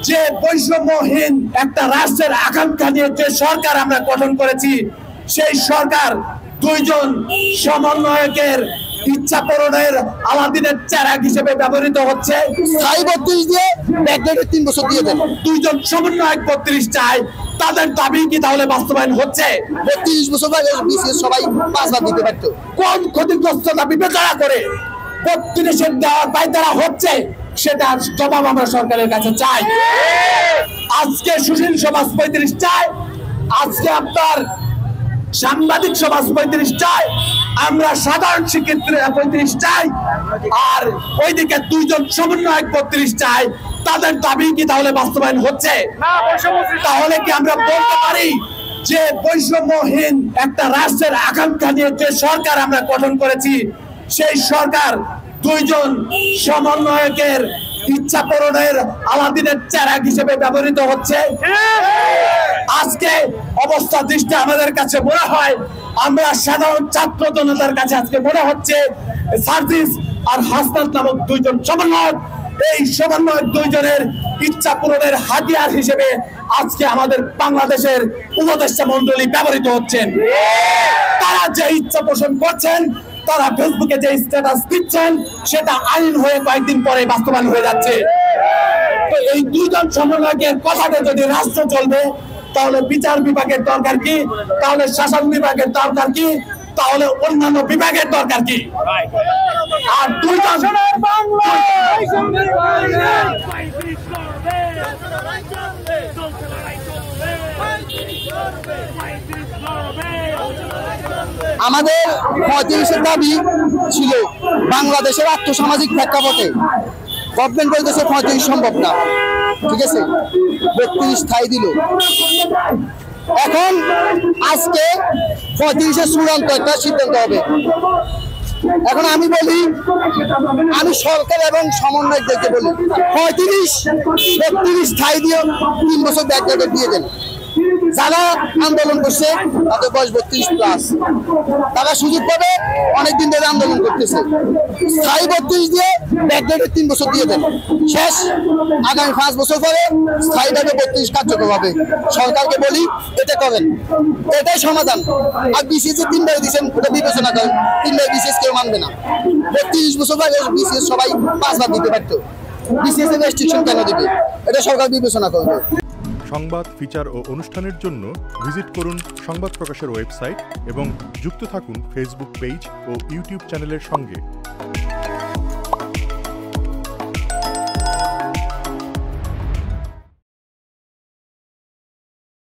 যে বৈষম্যহীন একটা রাষ্ট্রের আকাঙ্ক্ষা নিয়ে যে সরকার আমরা গঠন করেছি, সেই সরকার দুইজন সমন্বয়কের ইচ্ছা পূরণের আলাদিনের চেরাগ হিসেবে ব্যবহৃত হচ্ছে। 32 দিয়ে ব্যাকডেটের 3 বছর দিয়ে দেন। দুইজন সমন্বয়ক 32 চায়, তাদের দাবি কি তাহলে বাস্তবায়ন হচ্ছে? 32 বছর আগে বিসিএস সবাই 5 বার দিতে পারতো। কোন ক্ষতিগ্রস্ততা বিবেচনা করে 32-এর দেওয়ার পায়তারা হচ্ছে, সেটা জবাব আমরা সরকারের কাছে চাই। আজকে সুশীল সমাজ 35 চায়, আজকে আপনার সাংবাদিক সমাজ 35 চায়, আমরা সাধারণ শিক্ষার্থীরা 35 চাই, আর ওইদিকে দুইজন সমন্বয়ক 32 চাই। তাদের দাবি কি তাহলে বাস্তবায়ন হচ্ছে? তাহলে কি আমরা বলতে পারি যে বৈষম্যহীন একটা রাষ্ট্রের আকাঙ্ক্ষা নিয়ে যে সরকার আমরা গঠন করেছি, সেই সরকার দুইজন সমন্বয়কের ইচ্ছা পূরণের আলাদিনের চেরাগ হিসেবে ব্যবহৃত হচ্ছে? আজকে অবস্থা দৃষ্টি আমাদের কাছে মনে হয়, আমরা সাধারণ ছাত্র জনতার কাছে আজকে মনে হচ্ছে সার্জিস আর হাসনাত নামক দুইজন সমন্বয়ক, এই সমন্বয়ক দুইজনের ইচ্ছা পূরণের হাতিয়ার হিসেবে আজকে আমাদের বাংলাদেশের উপদেষ্টা মন্ডলী ব্যবহৃত হচ্ছেন। তারা যে ইচ্ছা পোষণ করছেন, তারা ফেসবুকে যে স্ট্যাটাস দিচ্ছেন, সেটা আইন হয়ে কয়েকদিন পরে বাস্তবায়ন হয়ে যাচ্ছে। তো এই দুইজন সমন্বয়কের কথাতে যদি রাষ্ট্র চলবে, তাহলে বিচার বিভাগের দরকার কি? তাহলে শাসন বিভাগের দরকার কি? তাহলে অন্যান্য বিভাগের দরকার কি? আর দুইজন আমাদের 35-এর দাবি ছিল বাংলাদেশের আর্থসামাজিক প্রেক্ষাপটে গভর্নমেন্ট বলতেছে 35 সম্ভব না, ঠিক আছে, 32 স্থায়ী দিল। এখন আজকে 35-এর চূড়ান্ত একটা সিদ্ধান্ত হবে। এখন আমি বলি, আমি সরকার এবং সমন্বয়কদেরকে বলি 35-32 স্থায়ী দিয়ে 3 বছর ব্যাকডেট দিয়ে দেন। যারা আন্দোলন করছে তাদের বয়স 32+, তারা সুযোগ পাবে, অনেকদিন ধরে আন্দোলন করতেছে। স্থায়ী 32 দিয়ে ব্যাকডেটের 3 বছর দিয়ে দেন, শেষ। আগামী 5 বছর পরে স্থায়ীভাবে 32 কার্যকর হবে। সরকারকে বলি এটা করেন, এটাই সমাধান। আর বিসিএস 3 বার দিচ্ছেন, ওটা বিবেচনা করেন। 3 বার বিসিএস কেউ মানবে না। 32 বছর আগে বিসিএস সবাই 5 বার দিতে পারতো। বিসিএস এর রেস্ট্রিকশন কেন দিবে, এটা সরকার বিবেচনা করবে। সংবাদ, ফিচার ও অনুষ্ঠানের জন্য ভিজিট করুন সংবাদ প্রকাশের ওয়েবসাইট এবং যুক্ত থাকুন ফেসবুক পেজ ও ইউটিউব চ্যানেলের সঙ্গে।